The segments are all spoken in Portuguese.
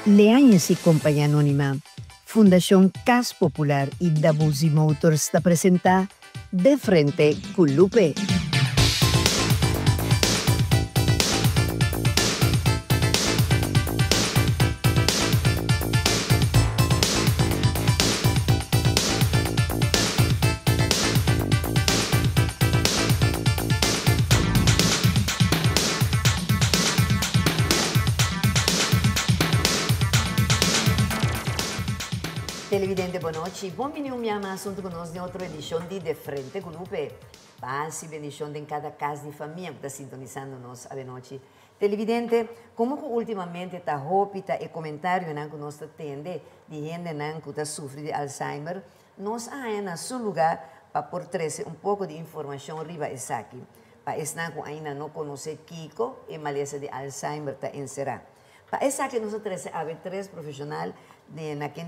Leanhas e Companhia Anônima, Fundação Cas Popular e Dabuzi Motors está apresentar De Frente com Lupe. Televidente, boa noite. Bom menino, minha assunto conosco em outra edição de Frente com Lupe. Paz e bendição em cada casa de família que está sintonizando nós a noite. Televidente, como que ultimamente está roupa e comentário que nós tende de gente que está sofrendo de Alzheimer, nós há na seu lugar para por trazer pouco de informação riba essa aqui. Para esse que ainda não conhece Kiko e maleza de Alzheimer está encerrado. Para essa que nós trazemos a três profissionais na que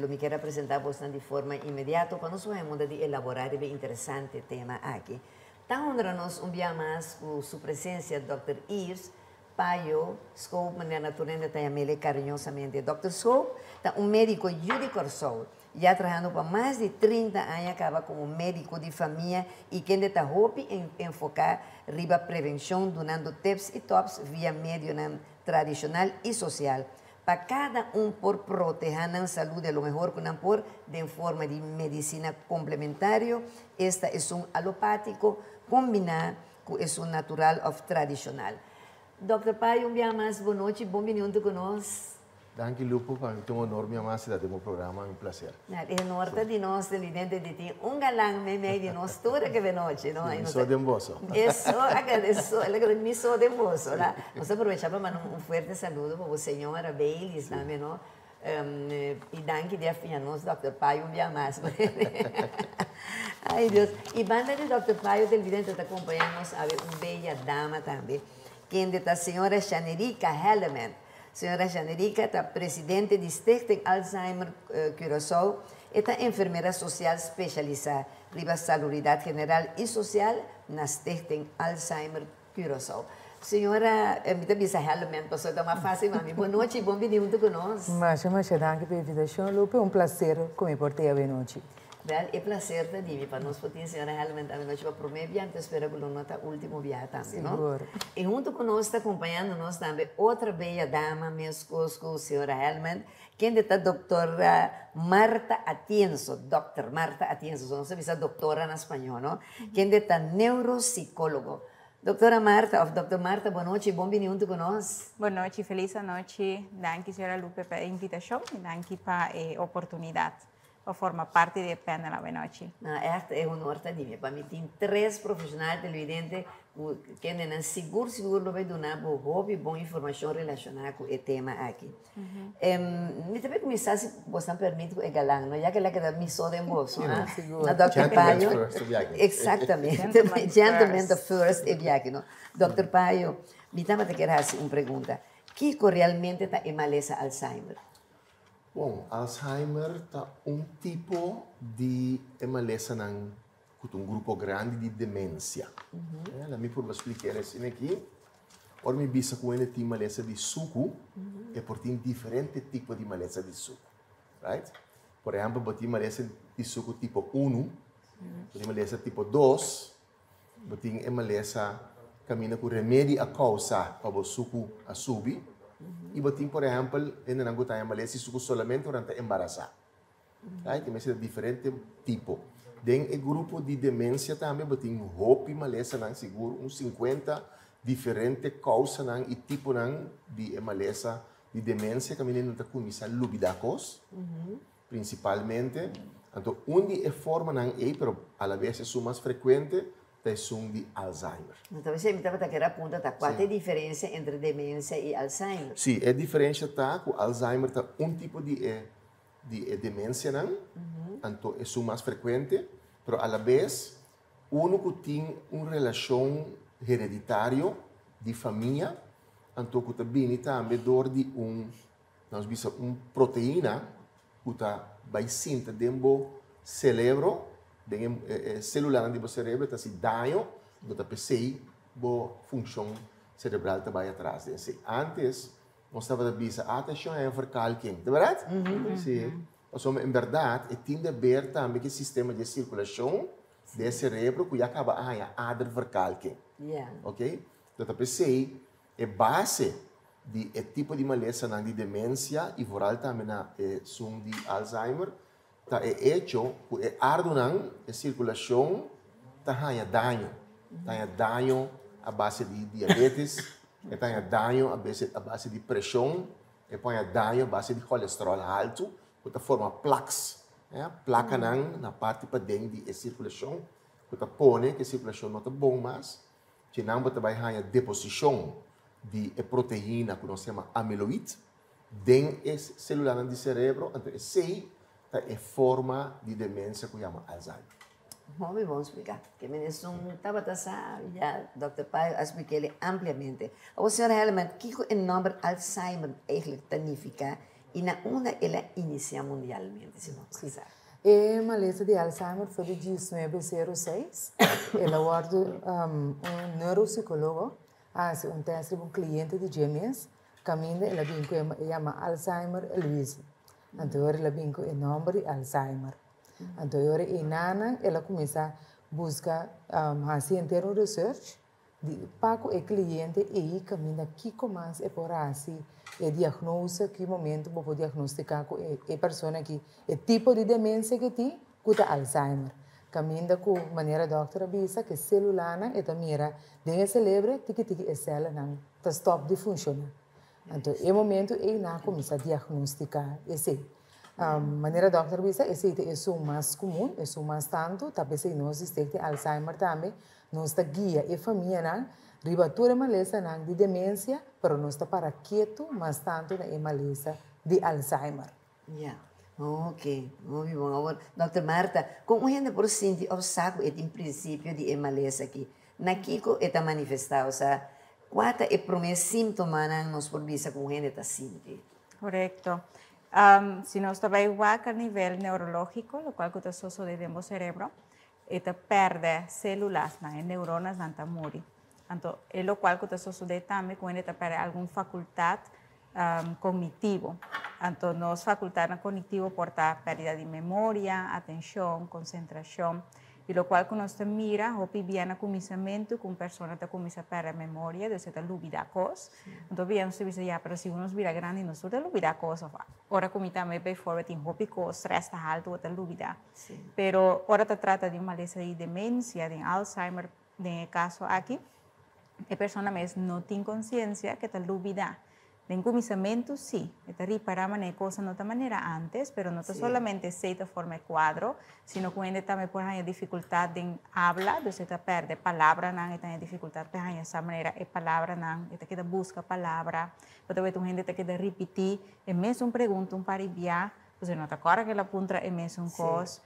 lo me quero apresentar de forma imediata para nós vamos de elaborar um interessante tema aqui. Então, honra-nos dia mais com sua presença, Dr. Ives Paio Scope, maneira naturalmente também carinhosamente Dr. Scope, médico Judy Corsol, já trabalhando por mais de 30 anos, acaba como médico de família e que está enfocar riba prevenção, donando tips e tops via meio tradicional e social. Para cada por proteger a saúde, lo mejor que por de forma de medicina complementario. Esta é alopático combinado com natural ou tradicional. Dr. Pai, dia mais, boa noite, bom vindo conosco. Danke, Lupo, para mim é um honor, minha mãe, de meu programa, é um prazer. É norte de nós, televidente, de ti, galã meio de nós, toda que vem noite, não? Eu sou de Emboso. Me sou de Emboso, lá. Nós aproveitamos para forte saludo para a senhora Baileys, não? E danke de afim a nós, Dr. Pai, dia mais. Ai, Deus. E banda de Dr. Pai, o televidente está acompanhando, sabe, bela dama também, que é a senhora Janerica Helleman. Senhora Janerica é presidente do Stichting Alzheimer Curaçao, é enfermeira social especializada em saúde general e social na Stichting Alzheimer Curaçao. Senhora, me avisa realmente, passou de uma fase, mami. Boa noite e bom vindo conosco. Mas, danke pela invitação, Lupe. É um prazer comer por ti a noite. Well, é prazer de mim para nós poder senhora realmente a noite para primeiro viagem, espero que não nota último viagem também, não? E junto conosco está acompanhando nós também outra bela dama, minha esposa, senhora Helman, que é a doutora Marta Atienzo, Dr. Marta Atienzo, não sei se é doutora em espanhol, não? Que é a neuropsicólogo. Doutora Marta, Dr. Marta, boa noite e bom vindo conosco. Boa noite, feliz noite. Danke, senhora Lupe, pela invitação e danke pela oportunidade. Ou forma parte do panel da noite. É um honor para mim. Para mim, tem três profissionais televidentes que não seguro vai dar boa informação relacionada com o tema aqui. Me também começar, se você me permite, é galã, já que ela queda me só de bolso, na Dr. Paio. Exatamente. Gentleman the first, é viagem, não? Dr. Paio, me também te quero fazer uma pergunta. Que realmente está em maleza Alzheimer? Bom, Alzheimer é um tipo de maleza com um grupo grande de demência. Ela me pode explicar isso aqui. Ora, me bisa com ele tem maleza de suco e por tem diferentes tipos de maleza de suco, right? Por exemplo, tem maleza de suco tipo 1, tem maleza tipo 2, tem maleza caminha com remédio a causa para o suco a subir. E botin, por exemplo, ainda não gostei de maleza suco solamente durante embaraçar. Tem mais diferente tipo. Dentro do grupo de demência também botin roupa e maleza não seguro 50 diferentes causas e tipo de maleza de demência que a menina está começando a lubidacos, principalmente. Então, onde é forma não é, pero a la vez é mais frequente. De Alzheimer. Então, você me estava querendo apontar qual é a diferença entre demência e Alzheimer? Sim, a diferença está que o Alzheimer é um tipo de demência, não? Então, é mais frequente, mas, a la vez, que tem uma relação hereditária de família, então, que também também dor de uma proteína que está dentro do cérebro, celular do cérebro está se dano, do pensei, a função cerebral está atrás. Antes, nós estamos a dizer, atenção, é verkalking, de verdade? Sim. Então, em verdade, tem de ver também que o sistema de circulação do cérebro que acaba a verkalking. Yeah. Ok? Então, pensei, é base de tipo de maleza de demência e voral também na som de Alzheimer, tá é hecho que é ardunan a circulação tá há dano a base de diabetes, tá dano a base de pressão, e põe dano a base de colesterol alto, que forma plaques, placa na parte para dentro da circulação, que põe que a circulação não está bom mais, que não vai ter deposição de proteína que nós chamamos amiloide dentro das células do cérebro, então essa é a forma de demência que chama Alzheimer. Vamos explicar. Que menos estava já Dr. Pai expliquei ele ampliamente. A senhora realmente, o que o nome Alzheimer eigenlijk significa e na onde ela inicia mundialmente, se não pensar. A maleza de Alzheimer foi de 1906. Ela foi neuropsicólogo, hace un teste con un cliente de gêmeas, caminha ela vinco chama Alzheimer Luiz. Então ela vinco o nome Alzheimer. Então ora e nana ela começa a buscar fazer um research de para o cliente e caminha que começa a por assim e diagnose que momento para diagnosticar com a pessoa que o tipo de demência que tem com Alzheimer. Caminha com maneira doutora bisa que celular é também dentro do cérebro que a célula não está stop de funcionar. Então, em momento ele não começa a diagnosticar esse. Maneira doutora bisa esse é o mais comum, é o mais tanto, talvez nós estamos Alzheimer também, nós está guia e família não, ribatura maleza não de demência, mas nós está para quieto, mas tanto na maleza de Alzheimer. Yeah. Ok, muito bom. Agora, Dr. Marta, como a gente por sentir o saco em princípio de maleza aqui, na Kiko está manifestado, qual é o primeiro sintoma que nós podemos como a gente está sentindo? Correcto. Si nós trabalhamos a nível neurológico, o qual está sucedendo no cérebro, está perde células, neuronas, não morre. Então, é o qual está sucedendo também quando está perde alguma faculdade cognitivo. Então, nós faculdade cognitivo porta pérdida de memória, atenção, concentração, e o qual nós mira, o pibiana começamento com pessoa que começa a perder memória, de certa lúbida coisa. Então, viemos se dizer, pero se nós vira grande, nós não lúbida coisa. Ora, como também bem fora tem hopi coisa, stress está alto, outra lúbida. Pero, ora se trata de uma maleza de demência, de Alzheimer, no caso aqui, a pessoa mesmo não tem consciência que está lúbida. En comienzo sí, está reparamos en cosas de otra manera antes, pero no solamente se forma el cuadro, sino que también por ejemplo dificultad en habla, entonces está perde palabra, está dificultad por ejemplo esa manera es palabra, está que busca palabra, pero también gente está que repetir, es mesmo pregunta un paribia, pues no te acuerdas que la punta es mesmo cosa.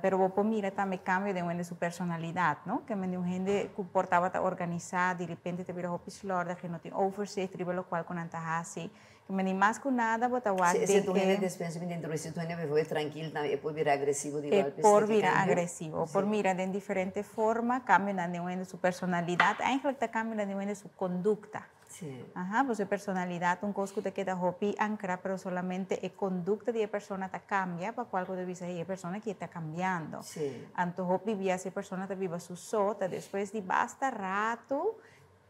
Pero vos mira também cambio de sua personalidade, não? Que um gente que portava tá organizada, de repente te vira hopislorda, que não tem overseas, tribo lo qual com antahasi, que me mais com nada, bota o arte. Se tu gente despensa me dentro, se tu gente me foi tranquilo, também pode virar agressivo de golpe. Por virar agressivo, por mirar de diferente forma, cambia de sua personalidade, ainda que cambia de sua conduta. Sí. Ajá, pues la personalidad, un cosa que queda hopi ancra, pero solamente la conducta de la persona te cambia, para cual que dice la persona que está cambiando. Sí. Anto hopi via esa persona te viva su sota, después de basta rato,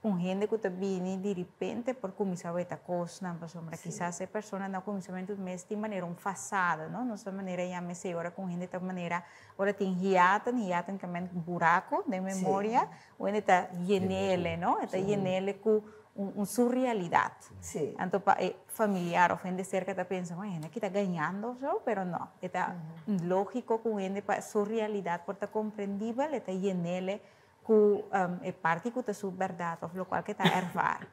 un gente que te viene de repente por começar a esta cosa, pues hombre, quizás esa persona no começou de maneira fasada, ¿no? No de maneira ya me sé, ahora con gente de maneira, ahora tiene hiatan que es buraco de memoria, o gente está llenele, ¿no? Está llenele con surrealidad. Sí. Então, familiar, o gente cerca está pensando, gente que está ganhando, pero no. Está lógico com gente, surrealidad, porque está compreendível, está llenele com parte que está sua verdade, o qual que está ervar.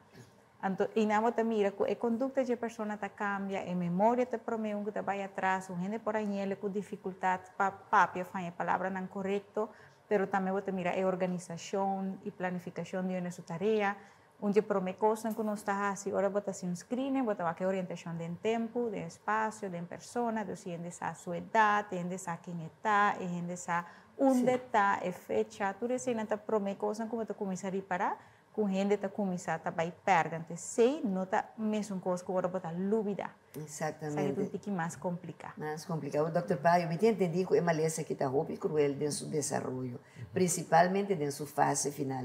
Então, e nada te mira, a conduta de pessoa está cambia, a memória te promete que te vai atrás, o gente por aí com dificuldade para papia, fazer a palavra não correto, pero também você mira a organização e planificação de sua tarefa, onde promete coisas que não está assim, agora você se inscreve, você vai ter orientação de tempo, de espaço, de persona, de gente sabe a sua idade, de gente sabe quem está, de gente sabe onde está, a fecha, tudo isso ainda promete coisas que você começa a reparar, com gente está começar a vai perdendo, sei, não tá mesmo coisa que agora botar lúbida. Exatamente. Sai que mais complicado. Mais complicado. Dr. Pai, eu me entendi que é uma maleza que está roupa e cruel em seu desenvolvimento, principalmente em sua fase final.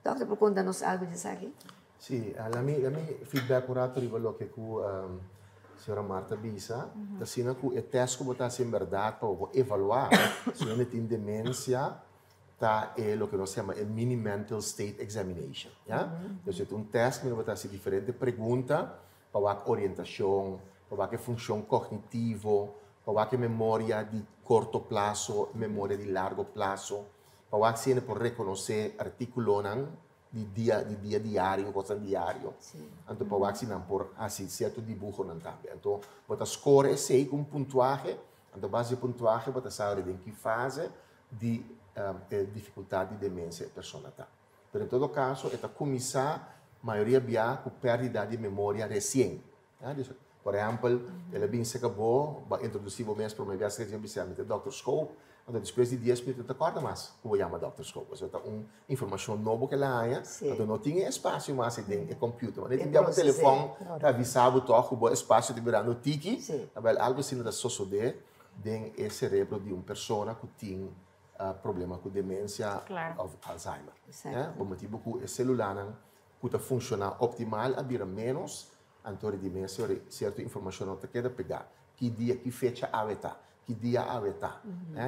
Doctor, por conta-nos algo disso aqui? Sim, a minha feedback curato rivelo que a senhora Marta Bisa, da sina que o teste que botar em verdade para evaluar se ele tem demência, tá é o que nós chamamos de mini mental state examination, já? Então, teste que botar assim diferente pergunta para a orientação, para a função cognitiva, para a memória de curto prazo, memória de largo prazo, para a cena por reconhecer artículos de dia diário, coisa diário. Então, para a cena por assim certo dibujo não também. Então, botar score é 6 com pontuagem. Então, base de pontuagem, botar saber em que fase de dificuldade de demência a pessoa está. Mas, em todo caso, é começar a maioria via com perda de memória recente. Por exemplo, ela bem se acabou, vai introduzir o mês para uma vez que a gente chama de Dr. Scope, então depois de 10 minutos, acorda mais, como chama Dr. Scope. Ou seja, uma informação nova que ela há, então não tinha espaço mais dentro do computador. Mas ele tinha um telefone, avisava o espaço de virar no tiki, algo assim da sociedade, dentro do cérebro de uma pessoa que tem problema com demência ou Alzheimer. Por motivo que o celular que funciona optimal, havia menos então de demência, certa informação não quer pegar. Que dia, que fecha aveta, que dia aveta,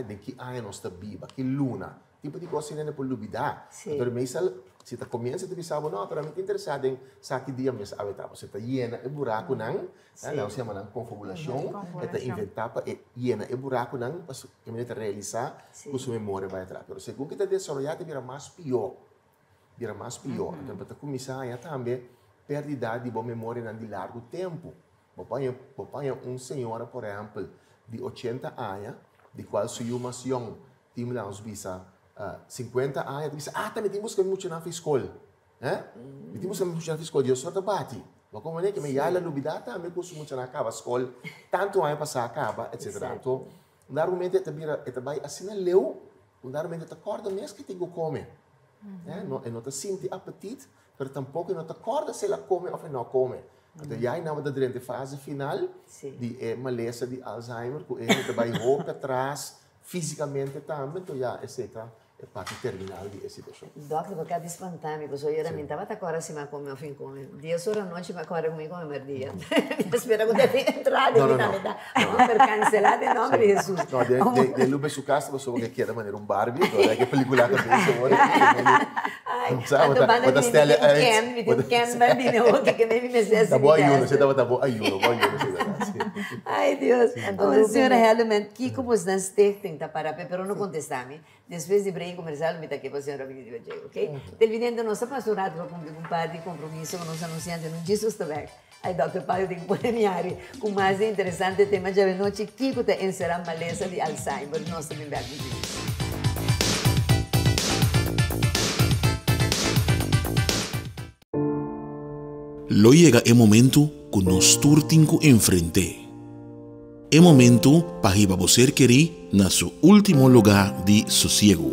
de que ano nós está viva, que luna, tipo de coisa que não é por duvidar. Então, mesmo se você começa a dizer, não, para mim é interessado em saber que dia mesmo aveta, você está llena de buraco não, nós chamamos de confabulação, está inventar para llena de buraco não, para que realizar, que sua memória vai atrás. Mas segundo que está desenvolvendo, vira mais pior. Então, para começar a também perda de boa memória de largo tempo. Papai é senhora, por exemplo, de 80 anos, de qual sua informação tem lá uns bisa 50 anos, diz, também temos que muito na escola. Temos que muito na escola, eu só debate. Mas como é que me ia a novidade, também custa muito na acaba a escola, tanto ano passar acaba, etc. Então, normalmente é vai assim leu, normalmente te acorda mesmo que tem que comer. Não te sente apetite, mas tampouco não te acorda se ela come ou não come. Então, já na durante a fase final de maleza de Alzheimer, que ele vai roupa atrás, fisicamente também, então já, etc. É parte terminal de situação. Doctor, porque a espantar-me, porque eu estava agora se me come ou fim come. 10 horas da noite me acorda comigo como é dia. Espera que deve entrar de finalidade. Não, per cancelar de nome de Jesus. Não, de Lube su casa, você vai querer maneira Barbie, então é que película que eu fiz agora. Me Ken, vai vir outro que nem me mesece. Tá bom ayuno, você estava bom ayuno. Ai, Deus. Então, senhora, realmente, que como estão tem que parar, pero não contestar-me. Depois de break comercial, me está aqui para a senhora Benedita, ok? Televidente, nós estamos pastorado para cumprir um par de compromisso com os anunciantes no Jesus Tabak. Aí, Dr. Paulo, tem que pôr em área com mais interessante tema de noite, que está encerrar maleza de Alzheimer. Nós também vamos ver. Lo llega el momento que nos turtinco enfrente. El momento para que você querer na su último lugar de sosiego.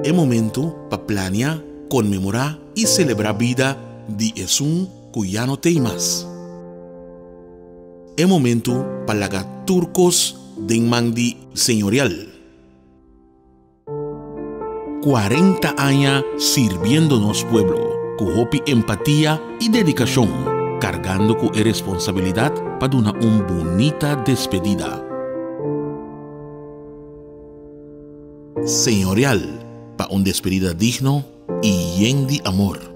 El momento para planear, conmemorar y celebrar vida de Jesús que ya no tem más. El momento para lagar turcos de mandi señorial. 40 años sirviéndonos pueblo. Con empatía y dedicación, cargando con responsabilidad para una bonita despedida. Señorial, para una despedida digno y llena de amor.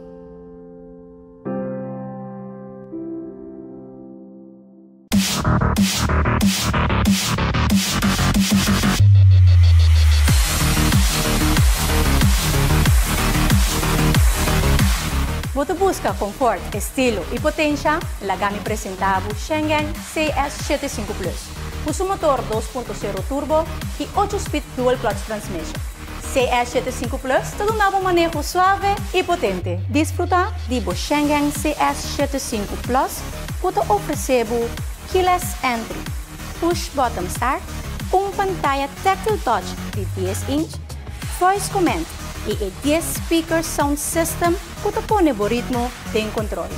Você busca conforto, estilo e potência? La gama apresentava Schengen CS75 Plus. Usa motor 2.0 turbo e 8-speed dual clutch transmission. CS75 Plus te dá um manejo suave e potente. Desfruta de Schengen CS75 Plus, que te oferece keyless entry, push button start, pantalla tactile touch de 10 inch, voice command e o 10-speaker sound system que te pone o ritmo de controle.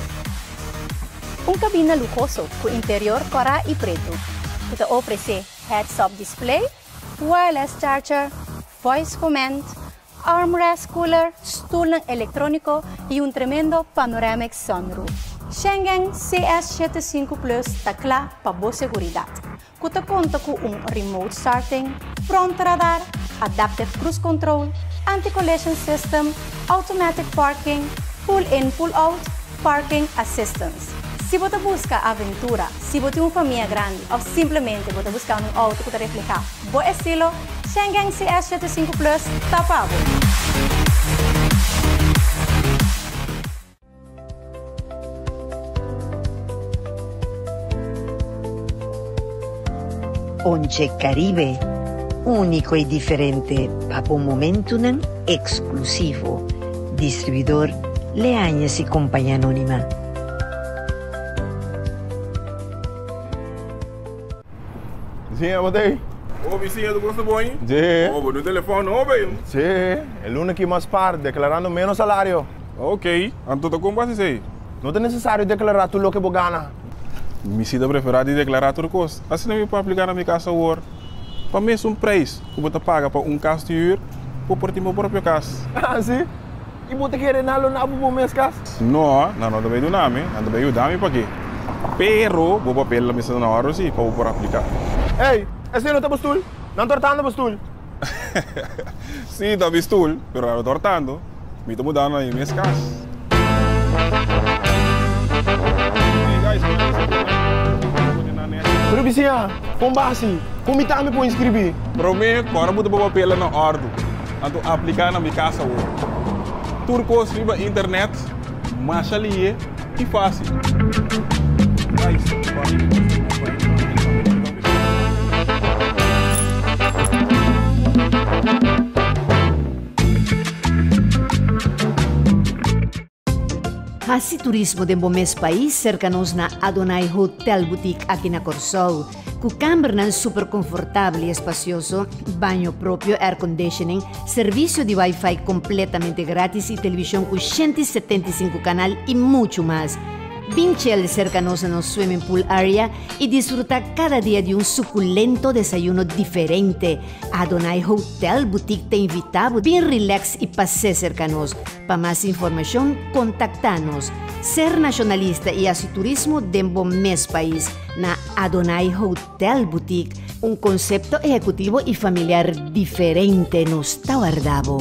Cabina lujoso com interior cora e preto, que te oferece heads-up display, wireless charger, voice command, armrest cooler, stool eletrônico e tremendo panoramic sunroof. Schengen CS75 Plus está claro para boa segurança. Que te conta com remote starting, front radar, adaptive cruise control, anti-collision system, automatic parking, pull-in, pull-out, parking assistance. Se você busca aventura, se você tem uma família grande ou simplesmente você busca auto que te refleja bom estilo, Schengen CS75 Plus está para Once Caribe, único e diferente, para un momento exclusivo. Distribuidor Leañas y Compañía Anónima. Sim, eu botei. Ô, vizinha do gosto bom, hein? Sim. Ô, no telefone, não, velho? Sim, el lunes que mais par, declarando menos salário. Ok, então como vai ser? Não é necessário declarar tudo o que você ganha. Me sinto preferado de declarar tudo coisa. Assim não me pode aplicar na minha casa agora. Para mim é um preço que você paga para caso de ir, ou por ti meu próprio caso. Ah, sim? E você quer nada na para minha casa? Não, não também do nome, não também o nome para quê? Pero, vou papel na mesa na hora sim, para por aplicar. Ei, esse não está bastul? Não está tortando bastul? Sim, está bastul, pero não está tortando. Me estou mudando na minha casa. Pero vizinha, com base, como está me para inscrever? Para mim, agora vou botar papel na ordem. Então, aplicar na minha casa hoje. Turco, escreva internet, mas ali e fácil. Hasi turismo de Bomes país cercanos na Adonai Hotel Boutique aqui na Corsol, com câmara super confortável e espacioso, banho próprio, air conditioning, serviço de Wi-Fi completamente grátis e televisão com 175 canal e muito mais. Vinchel cercanos no swimming pool area y disfruta cada día de un suculento desayuno diferente. Adonai Hotel Boutique te invita a bien relax y pase cercanos. Para más información, contactanos. Ser nacionalista y así turismo de mes país na Adonai Hotel Boutique. Un concepto ejecutivo y familiar diferente nos está guardado.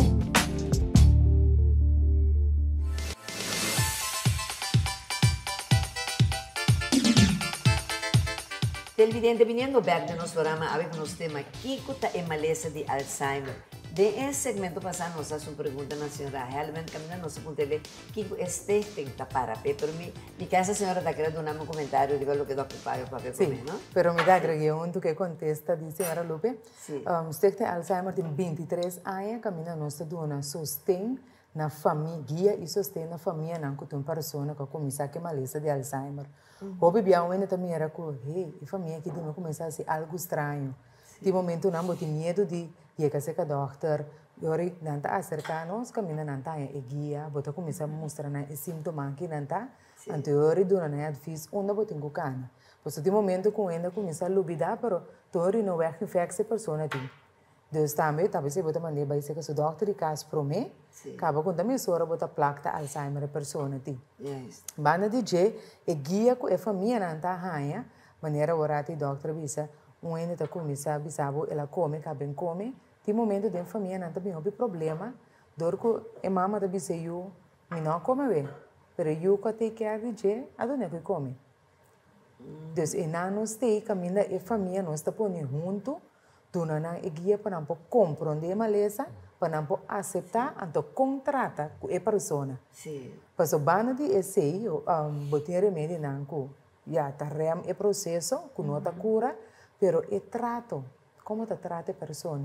Televidente, viniendo back de nuestro programa, a ver con los temas, ¿qué es maleza de Alzheimer? De ese segmento pasado nos hace una pregunta a la señora Helven, camina no se puntele, ¿qué es tenta para? Pero mi casa señora está creando un comentario, digo lo que está ocupado para ver sí, ¿no? Pero me da agregué que contesta, dice señora Lupe, sí. Usted tem Alzheimer, tem 23 anos, camina nos dona sostém na família, guia e sostém na família, não que tem pessoa que começa a maleza de Alzheimer. Houve bem ainda também era que, a família que tinha começado a ser algo estranho. De momento não tinha medo de ir a ser doutor, Yori nanta acerca nos camina nanta e guia, bota começa a mostrar na sintoma que nanta, anteriori dona na advis onda botingo cana. Pois de momento com ainda começa a lubidar, pero tori não é que infecta pessoa tem. Dus também, talvez você bota mandar vai ser que o doutor de caso promê, acaba com também sora bota placa Alzheimer pessoa tem. Banda DJ e guia com a família nanta raia, maneira orate doutor bisa, ainda tá começa a bisabo ela come, cabem come. De momento de família não também houve problema, dorco e mama da bisa eu me não come bem, pero eu que te quer dizer a dona que come. Dus e não nos tem caminha e família nós tá pondo junto, dona na e guia para não compreender maleza, para não aceitar, então contrata com a pessoa. Sim. Mas o bano de esse botar remédio não com já tá rem e processo, com nota cura, pero e trato como te trata a pessoa,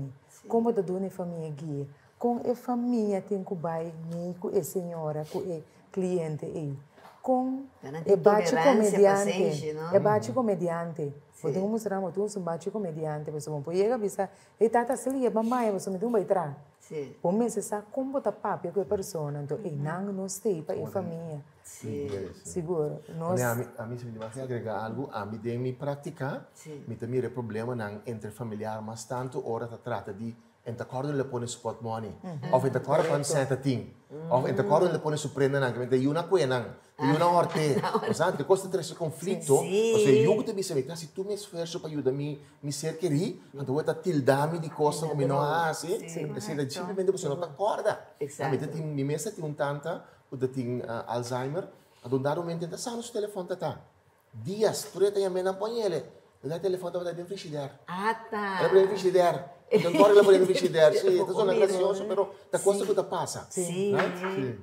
como te dona a família guia, com a família tem que vai com a senhora, com a cliente aí, com a bate comediante, a bate comediante. Você não mostrar muito um bate comediante, você não pode chegar bisa, e tata se liga mamãe, você me dá um baitra. Sim. Por mim, se sabe como botar papo com a pessoa, então, e não nos tem para a família. Sim. Seguro. Nós... A mim, se me vai agregar algo, a mim tem me praticar, me também é problema não entre familiar, mas tanto hora tá trata de en acordo le pone spot money, of en acordo pan senta ting, of en acordo le pone surprenda nang, mente yuna kuenang, yuna orte, o sea, te costa tres conflitto, o sea, eu te bisa vita, se tu me esforço para ajudar me ser queri, então eu tá tildami de coisa como não há, assim, assim, simplesmente você não tá acorda. A mim tem me mesa tem tanta, o da tem Alzheimer, a donde mente tá só no telefone tá. Dias, tu reta me não põe ele. O telefone tá dentro do frigideiro. Ah, tá. Era dentro do frigideiro. Então, agora ele pode frigideiro. Sim, está sendo gracioso, mas a coisa que passa. Sim.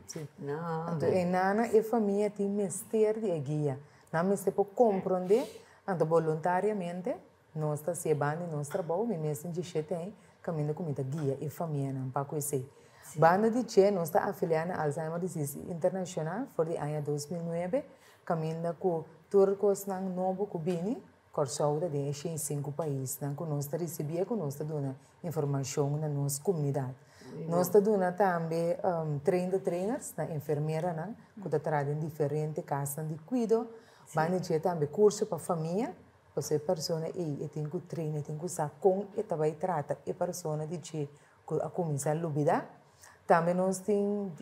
Sim. Não. Então, e nana e família tem mestre de guia. Não mestre para compreender, então voluntariamente nós está se bando nós trabalho, me mestre de tem caminho comida guia e família não para conhecer. Banda de che nós está afiliada à Alzheimer Disease International for the ano 2009, caminho com turcos nang novo cubini. Corsaúda de 5 países, que nós recebia, que nós dando informação na nossa comunidade. Nós dando também trainers, na enfermeira, que trazem diferentes casas de cuidado. Vamos ter também curso para a família, para ser pessoa e tem que treinar, tem que saber como e também trata a pessoa de que a começar a lubida. Também nós temos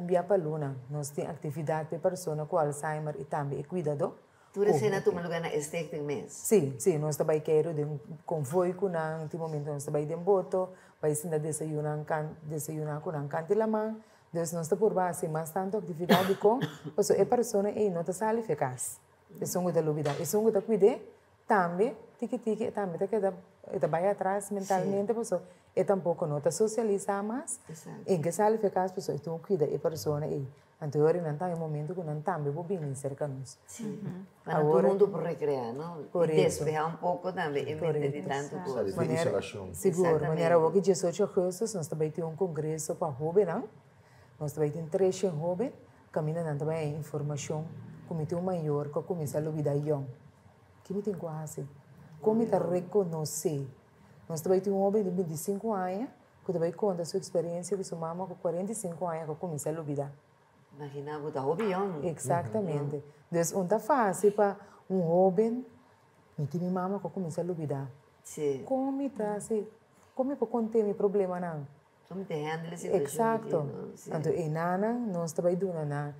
dia para luna, nós temos atividade para pessoa com Alzheimer e também cuidado. Tu recena tu maluga na estek tem mês? Sim, nós também quero de convoy com nang, ti momento nós também de boto, vai senda desayunar com nang canti lamang, dus nós por base mas tanto atividade com, pois é pessoa e não tá sali eficaz. É songo da lubida, é songo da cuide, também tiki também tá que da vai atrás mentalmente, pois é tampouco não tá socializar mais, em que sali eficaz, pois então cuida é pessoa e anterior não está em momento que não também vou bem cerca nós. Sim. Para todo mundo por recrear, não? Por e despejar pouco também, em vez de tanto coisa. Seguro, maneira o que 18 de agosto nós também temos congresso para jovens, não? Nós também temos 3 jovens, caminhando também informação, como tem maior, que começa a lubida young. Que me tem quase, como está reconhecer. Nós também temos um jovem de 25 anos, que também conta a sua experiência com sua mama com 45 anos, que começa a lubida. Imagina, vou dar hobby, Exatamente. Então, não é fácil para jovem, me tem minha mama que começa a lubida. Sim. Como está assim? Como para conter meu problema, não? Como te handle a situação? Exato. Então, e nana, nós também damos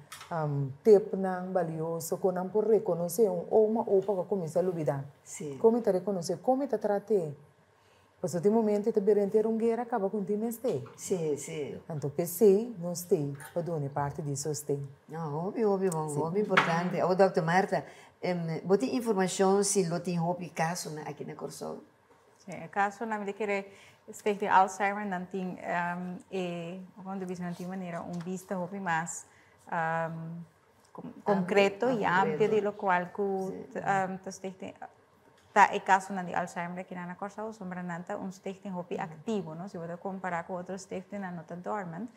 tempo valioso, que não por reconhecer uma opa que começa a lubida. Sim. Como está reconhecer? Como está tratar? Pois no momento que você ter guerra acaba com o time este. Sim, sim. Então pensei, nós tem para dar parte disso tem. Não, hobby importante. O Dr. Marta, você tem informação se lo tem hobby caso aqui na Corsol? Sim, caso na medida que Stichting Alzheimer não tem quando diz não tem maneira vista hobby mais concreto e amplo de lo qual que Stichting tá e caso na de Alzheimer aqui na Corsol sombra nanta stichting hobby ativo, não? Se você comparar com outros stichting não tá dormant,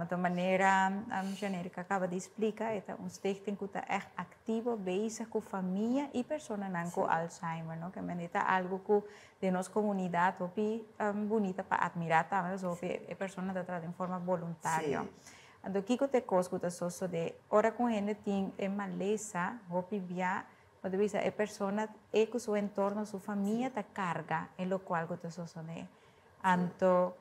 de maneira genérica acaba de explicar, é stichting que tá ativo bezig com família e pessoa não com Alzheimer, não? Que é algo que de nossa comunidade hobby bonita para admirar também, so é pessoa tá tratando de forma voluntária. Então que te coisa que só de ora com gente tem maleza hobby via Mas bisa é persona e com seu entorno, sua família ta carga, em lo qual que se sostiene. Anto,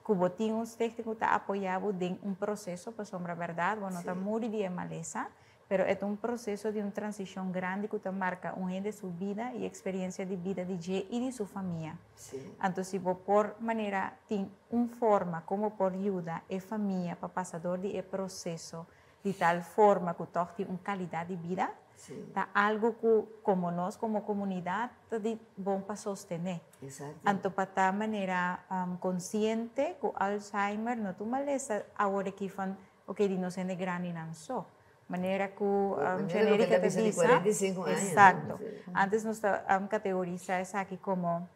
como tinha técnico ta apoiado em processo, para sombra verdade, bueno, ta muri de maleza, pero é processo de transição grande que ta marca de sua vida e experiência de vida de je e de sua família. Anto, se vou por maneira tem forma como por ajuda e família para passador de processo de tal forma que toque qualidade de vida. Tá algo que, como nós, como comunidade, tá de bom para sostener. Exato. Então, para tal maneira consciente que Alzheimer não é uma maleza agora que fan o que nós é grande não só. Maneira que genérica te diz. Exato. Antes nós categorizar isso aqui como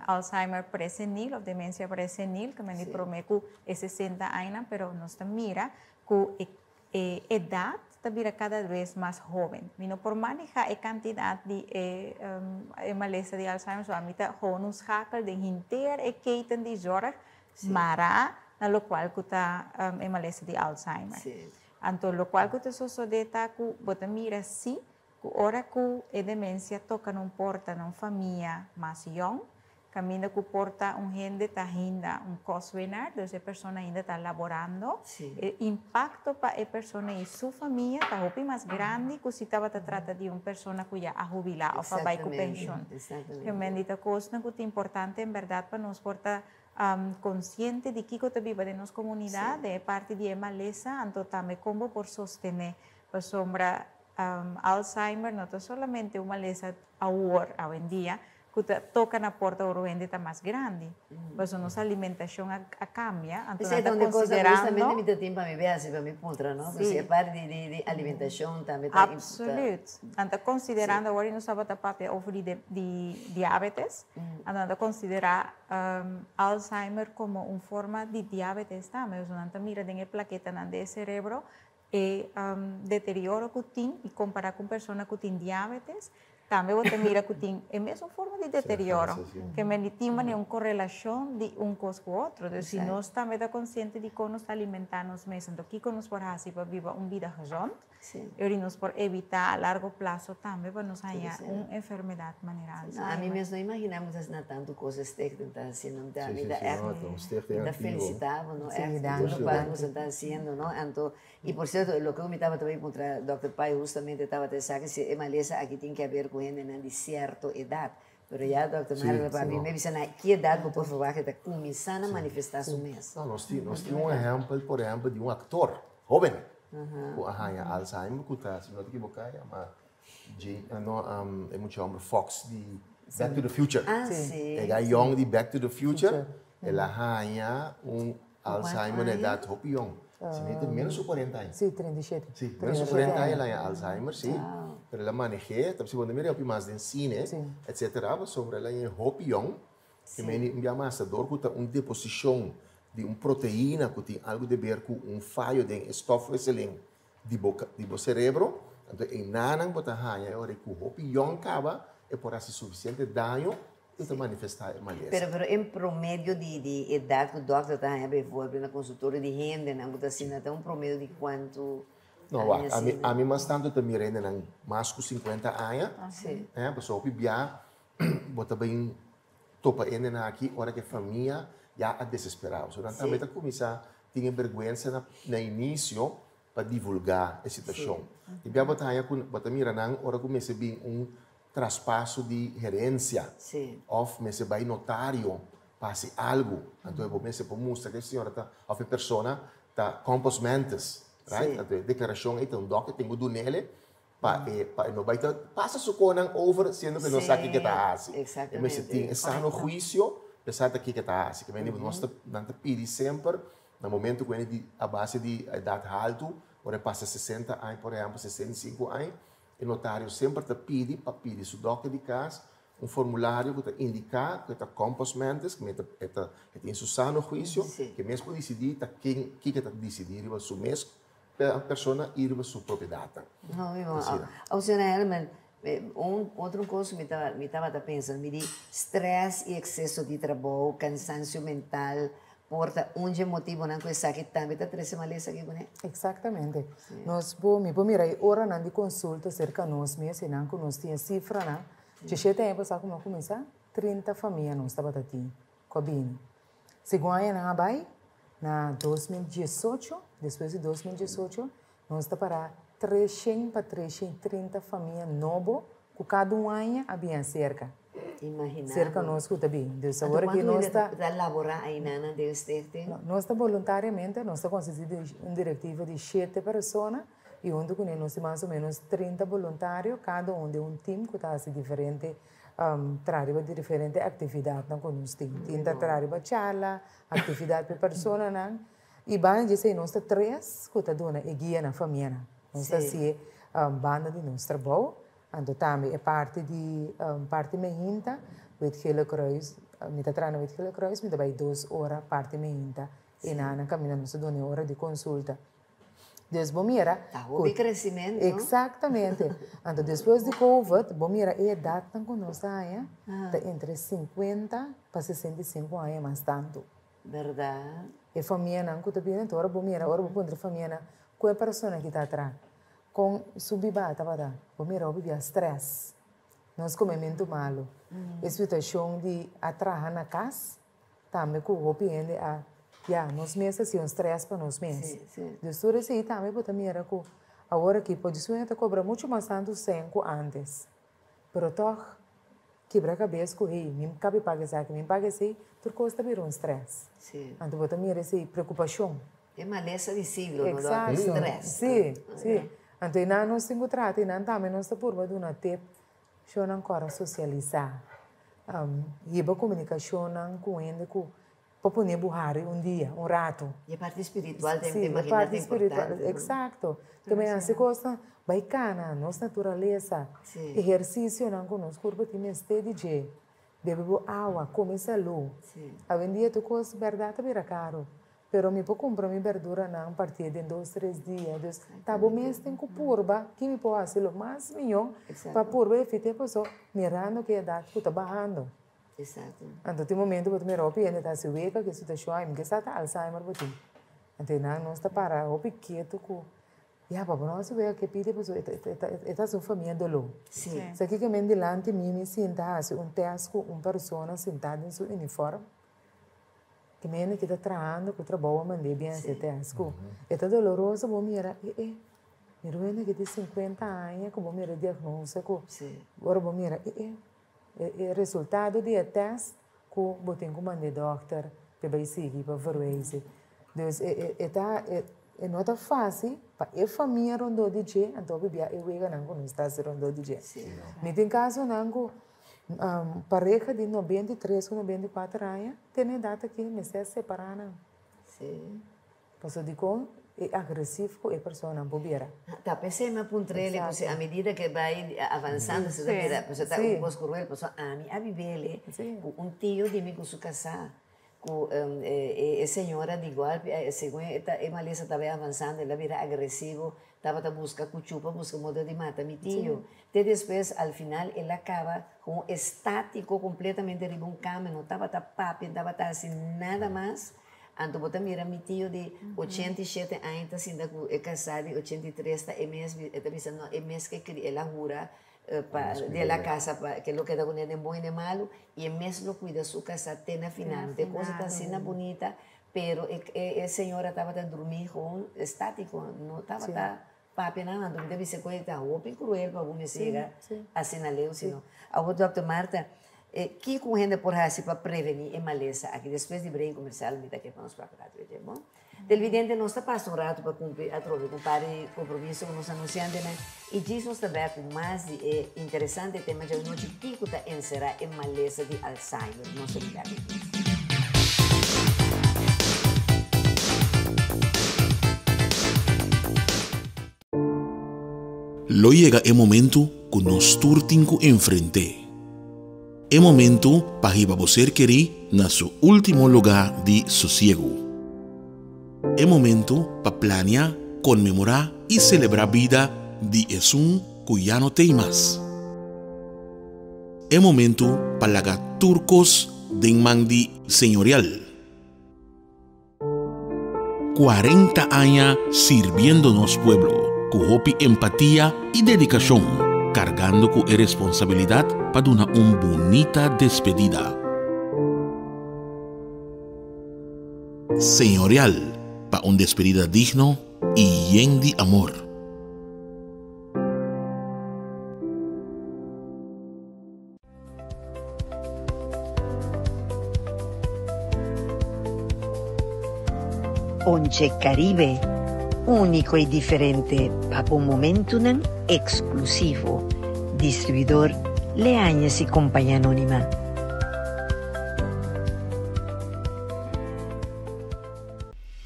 Alzheimer presenil ou demência presenil, que me promete que é 60 anos, mas nós mira que edad está cada vez mais jovem. Vino por manejar a quantidade de maleza de Alzheimer, so a mitad gewoon schakel de hinter e keten die zorg Mara, na lo qual kuta emalesa de Alzheimer. Anto lo qual kuta sosodeta ku bota mira si ku ora ku e demência toca não porta não família mas young, caminha ku porta gente tá ainda coswenar, então a pessoa ainda está laborando, impacto para a pessoa e sua família tá hopi mais grande que se estava trata de pessoa que já a jubilar ou vai com pensão. Realmente a coisa que é importante em verdade para nós porta consciente de que está viva de nossa comunidade, é parte de uma maleza, então também como por sostener para sombra Alzheimer não é somente uma maleza hoje em dia, que toca na porta urgente está mais grande, mas nossa alimentação cambia, então é está considerando justamente tempo para me ver assim para me encontrar, não? Porque é parte de alimentação também está absoluto. Então considerando agora nós estamos a papel oferir de diabetes, então considerar Alzheimer como uma forma de diabetes também, então mira tem a plaqueta no cérebro e deterioro que tem e comparar com pessoa que tem diabetes também você mira que tem a mesma forma de deterioro, que me tem uma correlação de com o outro. Então, se nós também estamos conscientes de como nos alimentamos mesmo, do que nos por fazer para viver uma vida razonada, e nos por evitar a largo prazo também para nos ganhar uma enfermidade maneira. A mim mesmo não imaginamos assim tanto coisas técnicas que está fazendo, da vida é felicitável, não é? Tudo que você está fazendo, não? Então, e por certo, o que eu me estava também contra o Dr. Pai justamente estava dizendo que se é maleza aqui tem que haver com gente de certa idade. Pero já, Dr. Mário, para mim, me disse, que idade por favor que está começando a manifestar isso mesmo? Nós temos exemplo, por exemplo, de ator jovem. Alzheimer, que está, se não me equivoco, é muito homem Fox de Back to the Future. Sim. É young de Back to the Future, ela ganha Alzheimer na idade muito young. Menos de 40 anos. Sim, 37. Sim, menos de 40 anos ela tem Alzheimer, sim. Mas ela maneja, também se você mira mais de cine, etc. Sobre ela é muito young, que me chama essa dor que uma deposição de uma proteína que tem algo a ver com falho de estofo do cérebro. Então, em nada que você hora que o muito young acaba, é por assim suficiente dano para manifestar a maleza. Pero em promédio de idade que o doutor está a na consultória de gente, não está assim, até promédio de quanto? Não, a mim mais tanto também rende mais de 50 anos. Sim. A pessoa que via, bota bem, topa ainda aqui, hora que a família já é desesperada. Então, também está começando a ter vergonha no início para divulgar a situação. E bia bota mira não, hora que começa bem traspasso de gerência, ou você vai notário, passe algo, então você pode mostrar que a senhora está, ou a pessoa está compost mentis, right? A declaração é um doc, tem o nele, para não vai passa su conan over, sendo que não sabe o que está assim. Exatamente. Mas tem sano juízo, pensar que está assim, que vem nós não pedir sempre, no momento que vem a base de idade alta, ou passa 60 anos, por exemplo, 65 anos, o notário sempre te pede para pedir seu doc de casa, formulário que te indica que está compost mentis, que tem seu sano juízo, que mesmo decidir quem que está decidir o seu mesmo a pessoa ir a sua propriedade. Não, meu irmão. Ou seja, outra coisa me estava pensando, me diz estresse e excesso de trabalho, cansaço mental, porta onde motivo não coisa que também está trazendo maleza aqui, né? Exatamente. Nós vamos mirar ora não de consulta cerca nós mesmos, se não que nós temos cifra, né? Já tem para como começar 30 famílias nós estava aqui, cabine. Segundo ano na vai na 2018, depois de 2018, nós está para 300 para 330 famílias novas, que cada ano havia cerca. Imagina. Cerca nós que está bem. Então agora que nós está laborar aí na deste. Nós está voluntariamente, nós está consistindo uma diretiva de 7 pessoas e onde com nós mais ou menos 30 voluntários, cada um de um time que está assim diferente. Trabalha de diferentes atividades não conosco tem trabalha charla atividade para pessoas não e banda dizer nós três que está dando e guia na família nós assim banda de nosso trabalho então também é parte de parte meinta with Gele Kruis me está trabalhando with Gele Kruis me vai 2 horas parte meinta e na caminhando nós dando hora de consulta. Después mira, o crescimento. Exatamente. Então, depois de COVID, bom mira, a idade não conosco está entre 50 para 65 anos mais tanto. Verdade. E família não, que também então ora bomira, ora bomira família, qual pessoa que está atrás, com subiba tá, bomira obvia stress, nós comemos malo, a situação de atrás na casa, também que o opinião a nós mesmos assim stress para nós mesmos. Destura assim também pode mira que agora que pode ser que cobra muito mais tanto tempo antes, pero toch quebra a cabeça com ei, me cabe pagar isso, me paga isso, tudo custa vir stress. Sim. Então pode mira assim preocupação. É maleza visível, não Exato. é? Stress. Sim. Então não nós temos trato e não também nós por de uma tempo, só não corre socializar, e a comunicação não com ele com para poder burrar dia, rato. E a parte espiritual tem Sim, a parte espiritual, exato. Também assim costa bacana, nossa natureza, exercício não com nós corpo tem este DJ, beber água, comer salud. A vendia tu coisa verdade também era caro, pero me pode comprar minha verdura não a partir de 2, 3 dias, tá bom mês tem que purba, que me pode fazer o mais melhor para purba e ficar pessoa mirando que a idade que está barrando. Exato. Então, tem momento que me roupa e ainda está se ueca, que isso está choindo, que está Alzheimer, botim. Então, não está para roupa quieto com... E a papai não se vê que pide pessoa, está sua família dolor. Sim. Isso aqui que me delante me senta teste com uma pessoa sentada em seu uniforme, que me que está trabalhando, que trabalha mandei bem esse teste. Está doloroso, bom mira, me ruína que tem 50 anos, que bom mira diagnóstico, agora bom mira, o resultado do teste que eu tenho que mandar doctor para vai seguir para verwezen. Então, não é fácil para a família rondou de dia, então eu vou não com está se rondou de dia. Mas tem caso não pareja de 93 com 94 anos tem data que me se separar não. Sim. Posso dizer é agressivo com a pessoa não pode ver. Tá, pensei me apuntrele, porque à medida que vai avançando, você está um pouco cruel, pessoa a viver um tio de mim com sua casa, com a senhora de igual, segundo a maleza estava avançando, ela vira agressivo, estava a buscar cuchupa, busca modo de matar meu tio. E depois, ao final, ela acaba com estático completamente de um caminho, estava papi, estava assim nada mais. Então, você mira, meu tio de 87 anos, assim, é casado, 83, é mesmo que ela jura de la casa, que é o que está com ele bom e malo, e é mesmo cuida da sua casa até na final. De coisa está assim bonita, pero a senhora estava a dormir com estático, não estava papi nada, então deve ser coisa bem cruel para você chegar assim na lei, senão. Agora, doutor Marta, que correndo por assim para prevenir a maleza aqui depois de break comercial me daqui vamos para cá, bom? Televidente não está passando um rato para cumprir a troca com o compromisso com os anunciantes, né? E diz nos também com mais interessante tema de hoje que está encerrar a maleza de Alzheimer, não se liga. Lo llega el momento que nos turtinco enfrente. É momento para que você querer na seu último lugar de sossego. É momento para planear, comemorar e celebrar a vida de um que já não tem mais. É momento para lagar turcos de mandi senhorial. 40 años sirviendo nos pueblo, con hopi empatía y dedicación. Cargando con responsabilidad para una bonita despedida. Señorial, para una despedida digno y lleno de amor. Once Caribe, único y diferente, para un momento exclusivo. Distribuidor Leañez y Compañía Anónima.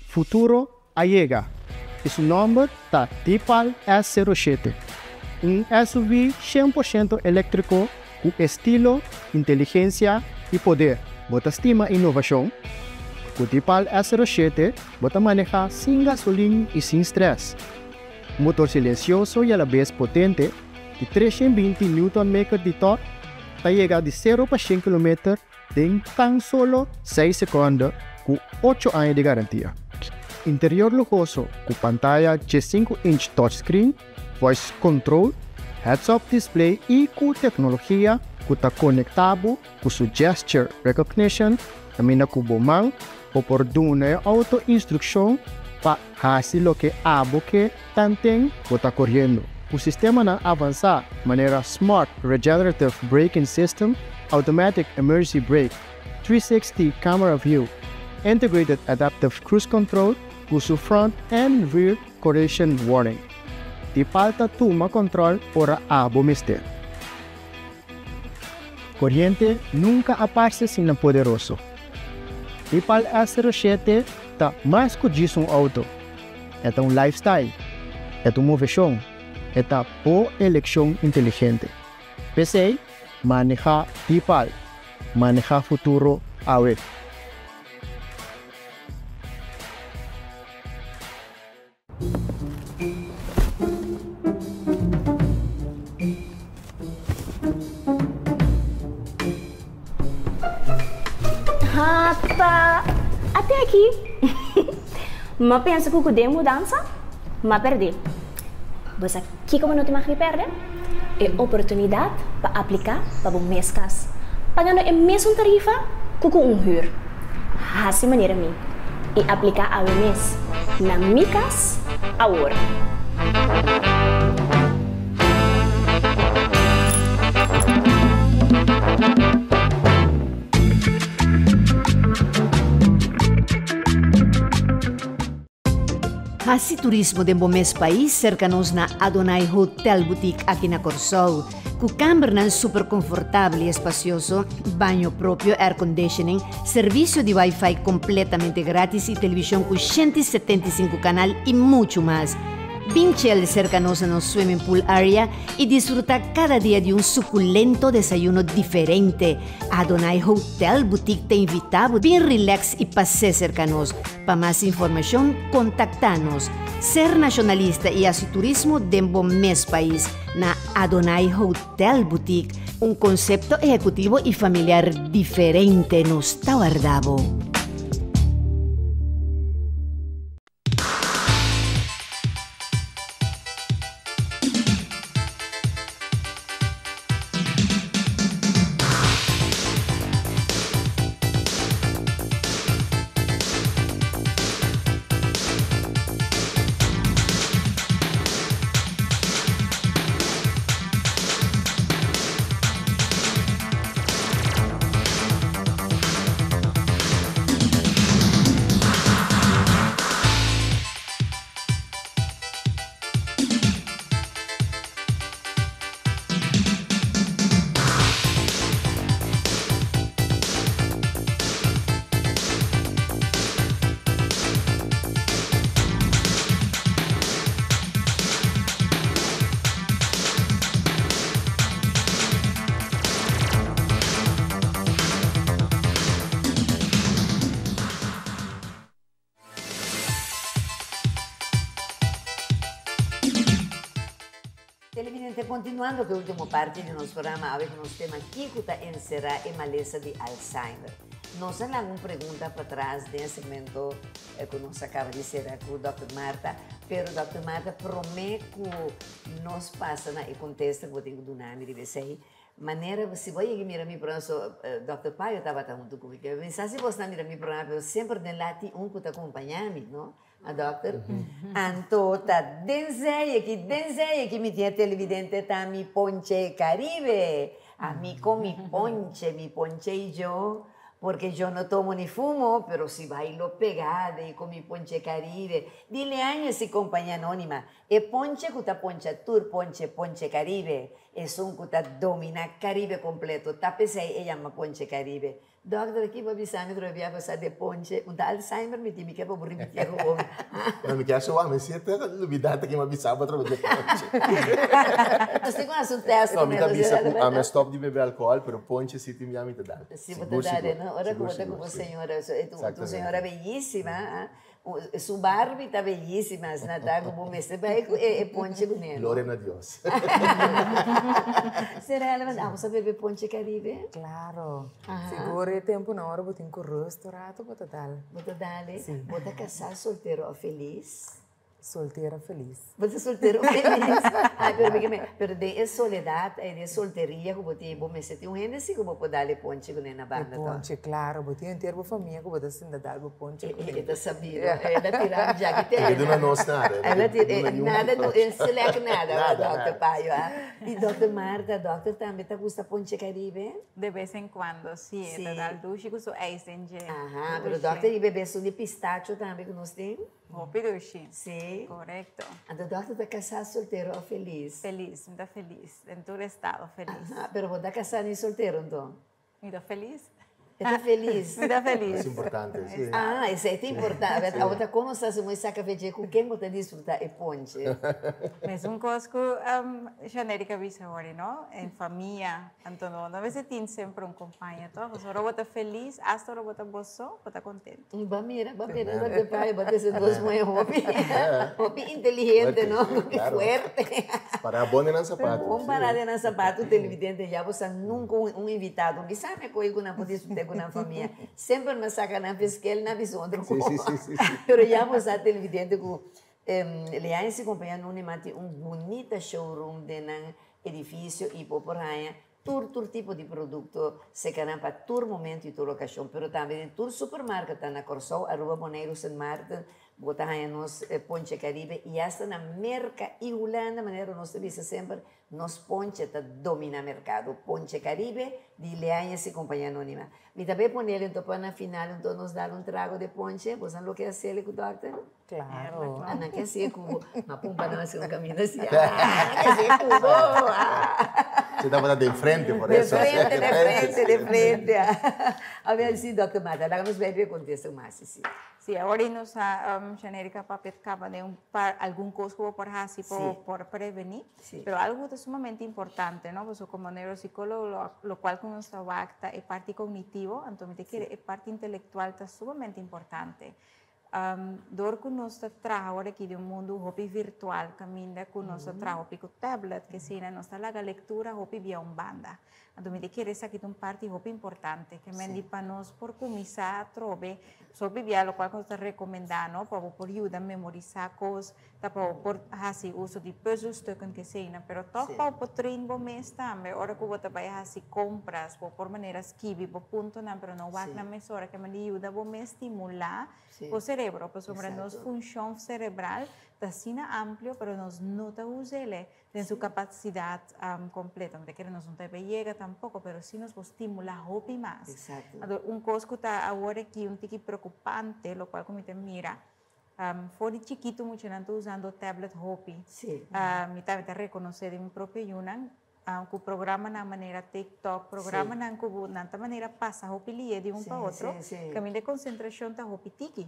Futuro llega. Y su nombre está Tipal S07. Un SUV 100% eléctrico con estilo, inteligencia y poder. Bota estima innovación. Con Tipal S07, bota maneja sin gasolina y sin estrés. Motor silencioso y a la vez potente, de 320 Nm de torque, llega de 0 a 100 km en tan solo 6 segundos com 8 anos de garantia. Interior luxuoso com pantalla de 5-inch touchscreen, voice control, heads-up display e com tecnologia que está conectado com sua gesture recognition, também com o bomão, oportuna auto-instrução para fazer o que abo que tantem está correndo. O sistema não avança de maneira Smart Regenerative Braking System, Automatic Emergency Brake, 360 Camera View, Integrated Adaptive Cruise Control, com seu Front and Rear Collision Warning. Te falta toma control para abo mister. Corriente nunca aparece sem poderoso. Tipal A07 está mais que disso auto. É lifestyle, é moveção, é por eleição inteligente. PC, manejar Tipal, manejar futuro a ver. Rapa, até aqui. Mas pensa que eu dei mudança, mas perdi. Mas aqui como não te mais perder, é oportunidade para aplicar para o mês cas. Pagando a mesma tarifa que com huur. Assim maneira mim. E aplicar a mês na minha casa a hora. Hasi turismo de Bomes país cercanos na Adonai Hotel Boutique aqui na Corsol, com câmara super confortável e espacioso, banho próprio, air conditioning, serviço de Wi-Fi completamente grátis e televisão com 175 canal e muito mais. Pinchel cercanos no swimming pool area e disfruta cada dia de um suculento desayuno diferente. Adonai Hotel Boutique te invitamos, bem relax e passe cercanos. Para mais informação, contacta-nos. Ser nacionalista e assim turismo de Bomes país na Adonai Hotel Boutique, um conceito executivo e familiar diferente nos Tawardabo. Televidente, continuando com a última parte do nosso programa, a ver com o tema que está encerrar a maleza de Alzheimer. Nós temos alguma pergunta para trás desse segmento que nós acaba de ser com o Dr. Marta, mas o Dr. Marta promete que nós passa na contexto que eu tenho do nome de você. Maneira, se você mira meu programa, Dr. Paio estava junto comigo. Mas se você não mira meu programa, eu sempre tenho lá que te acompanha, não? A doctor. Anto tá denzeia que me tinha televidente tá mi ponche Caribe. A mí con mi ponche y yo, porque yo no tomo ni fumo, pero si bailo pegada y con mi ponche Caribe. Dile años y compañía anónima. E ponche cuta poncha tour, ponche Caribe. Es un cuta domina Caribe completo. Tapese e llama ponche Caribe. Doctor, aqui para avisar, me trovia passar de ponche, um Alzheimer, me time que é para burri, me tinha com o homem. Não me quer chamar, mas se até novidade que me avisava para trabalhar de ponche. Você conhece um teste? Não, me avisa, a minha stop de beber álcool, pero ponche se tem me dá. Sim, vou te dar, não? Ora, como está com a senhora, tu senhora bellíssima, sua Barbie está bellíssima, está com bom mestre, é ponche com ele. Glória a Deus. será, vamos a beber Ponche Caribe? Claro. Ajá. Seguro é tempo na hora, botar com restaurante, botar dale. Bota dale. Sim. Bota casar solteiro ou feliz? Solteira feliz. Você solteiro feliz. Ai, pero de soledade, de solteria, que você bom me sente gente assim que você dar ponche com na banda. Ponche, claro, botar inteiro família que você ainda dar ponche. Ela sabia, ela tirava já que tem. Ela não nos nada. Ela tira nada, não select nada, Dr. Paio. E Dr. Marta, Dr. também tá gosta Ponche Caribe? De vez em cuando, sí. Sí. Tal dushi kuso eisenje. Ajá, pero Dr. e bebê de pistacho também que nós temos? Hopi dushi. Sim. Correcto. Então, Dr. está casado, solteiro ou feliz? Feliz, muito feliz. En todo estado, feliz. Ajá, pero você está casado e solteiro, então? Muito feliz. Está feliz? Muito feliz. É importante, sim. Ah, isso é importante. A outra como está se muito saca ver com quem você disfruta é ponche. Mas coisa genérica visagori, não? Em família, então não vezes tem sempre companheiro, então você está feliz, hasta você está bosso, você está contente. Mira, de pai, bate se dois mães hobby inteligente, não? Forte. Para bom no sapato. Bom parada no sapato, televidente já você nunca invitado, que sabe coisa não pode disfrutar com a família. Sempre me saca na pesquela na visão do corpo. Sim. Pero já você televidente com ele se acompanha no mate bonita showroom de um edifício e por aí todo tipo de produto se quer para todo momento e toda ocasião, pero também todo supermercado na Corsol, arroba Boneiro San Martin, bota aí nos Ponche Caribe e hasta na Merca e Holanda, maneira nós temos sempre nos Ponche tá domina mercado, Ponche Caribe de Leanhas e Companhia Anônima. E também põe ele então para na final então nos dar trago de ponche, você não quer ser com o doctor? Claro. Não quer ser com uma pompa não assim um caminho assim. Quer ser tudo. Você estava de frente, por De isso. frente. A ver se doutor Marta, agora nos vai ver acontecer mais sim. Sí, ahora nos genérica papel capa de algún costo por así por prevenir, pero algo de sumamente importante, ¿no? Pues como neuropsicólogo, lo cual con nuestra acta es parte cognitivo, entonces es parte intelectual, es sumamente importante. Dor con nuestro trabajo aquí de un mundo hobby virtual, camina con nuestro trabajo con tablet, que si no está la lectura hobby via un banda. Entonces quiere aquí un parte hobby importante, que me para nos por comisar trove, sobre via lo cual está recomendando, para por ayudar a memorizar cosas, para por así uso de puzzlestukken que se pero todo para por train bo mes también, ahora que vos te vayas así compras, por manera esquivi, por punto no, pero no va a mesura que me ayuda a estimular o cerebro, pues sobre nos función cerebral, está amplio, pero nos nota usele en su capacidad completa. No que nos no te llega tampoco, pero sí nos estimula hobby más. Exacto. Un cosco está ahora aquí un tiki preocupante, lo cual como te mira, fue de chiquito mucho tanto usando tablet hobby. Sí. Mi te reconocer de mi propio yunan, que programa na manera TikTok, programa na nanta manera pasa hobby de un para otro, que a mí de concentración está hobby tiki.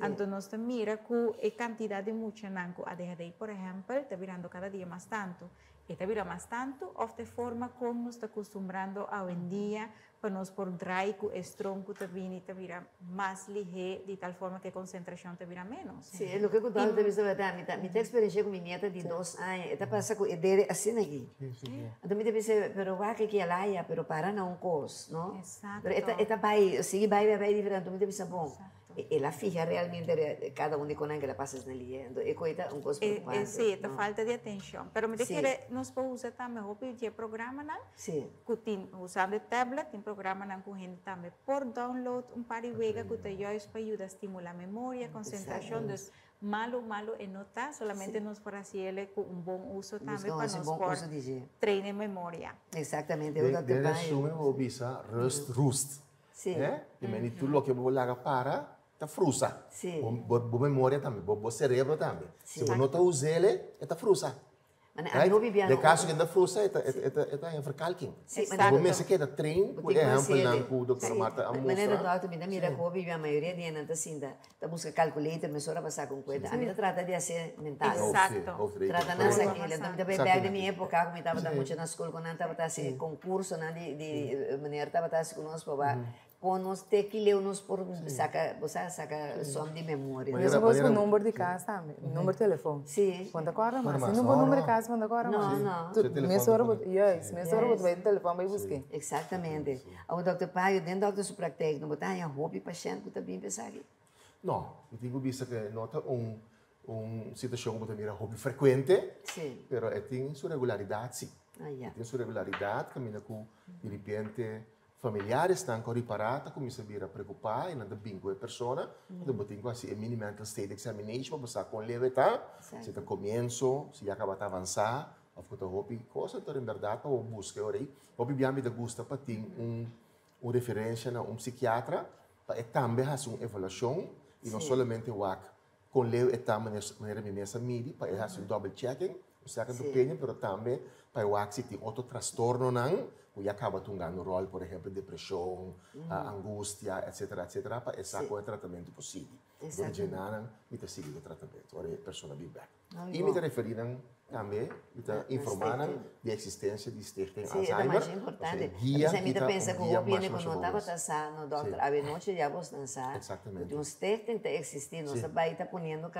Entonces nos mira que cantidad de mucha nanco ADHD, por ejemplo, está virando cada día más tanto. Está virando más tanto, o de forma como nos está acostumbrando a hoy en día, para nos por dry, que estronco también te vira más ligero, de tal forma que concentración te vira menos. Sí, es lo que contaba de vista verdad. Mi experiencia con mi nieta de 2 años, esta pasa con de así aquí. Entonces me dice, pero va que la haya, pero para no un cos, ¿no? Exacto. Pero esta vai, sigue vai diferente. Entonces me dice, bom, ela fija realmente cada uno con que la pasas leyendo. E coita un cos preocupante. Sí, esta falta de atención. Pero me dice nos puede usar también el programa, usando tablet, programa na corrente também por download par de vega que te ayuda para ayudar a estimular a memoria, concentración, entonces malo é notar, solamente nos por así con un buen uso también para nos por treinar memoria. Exactamente. De resumen, vou bisa rust. Sí. E meni tu lo que vou laga para ta frusa. Sí. Bo memória também, bo cerebro também. Se você não tá usando, tá frusa. De caso que ainda frusa, está em verkalking. Vou me que da trein, por exemplo, na com o Dr. Marta a mostra. Maneira do auto, mira como vive a maioria de gente assim, tá busca calculator, mas ora passar com coisa. A mim trata de ser mental. Exato. Trata nessa aquilo. Então também pega de minha época, como estava muito na escola, quando estava assim concurso, de maneira estava assim conosco para com nós ter que ler nos por saca som de memória. Mas eu gosto do número de casa também, número de telefone. Sim. Quando agora mais, se não número de casa, quando agora mais. Não. Mesma hora, vai no telefone, vai buscar. Exatamente. O Dr. Paio, dentro da sua prática, não botar em hobby paciente que também pensar aqui. Não, eu tenho visto que nota situação que mira hobby frequente, pero tem sua regularidade, sim. Tem sua regularidade, caminha com de repente familiares estão com riparata, começa a vir a preocupar e não bingo a pessoa, depois tem quase a mini mental state examination para passar com levita, se está começo, se já acaba de avançar, ou que hobby coisa, então em verdade para buscar aí, hobby bem me gusta para ter uma referência na psiquiatra, para também fazer uma avaliação e não somente o com leu maneira mesa midi para fazer double checking, o second opinion, pero também para o se tem outro transtorno não, o acaba tungando rol, por exemplo, depressão, angústia, etc, para essa com o tratamento possível. Então, genan mita seguir o tratamento, ora a pessoa bem bem. E me referiram também, me informaram da existência de stichting Alzheimer. É mais importante. Você me pensa que o opinião quando estava passando, doutor, a noite já vos dançar. Exatamente. Um stichting está existindo, você vai estar ponendo que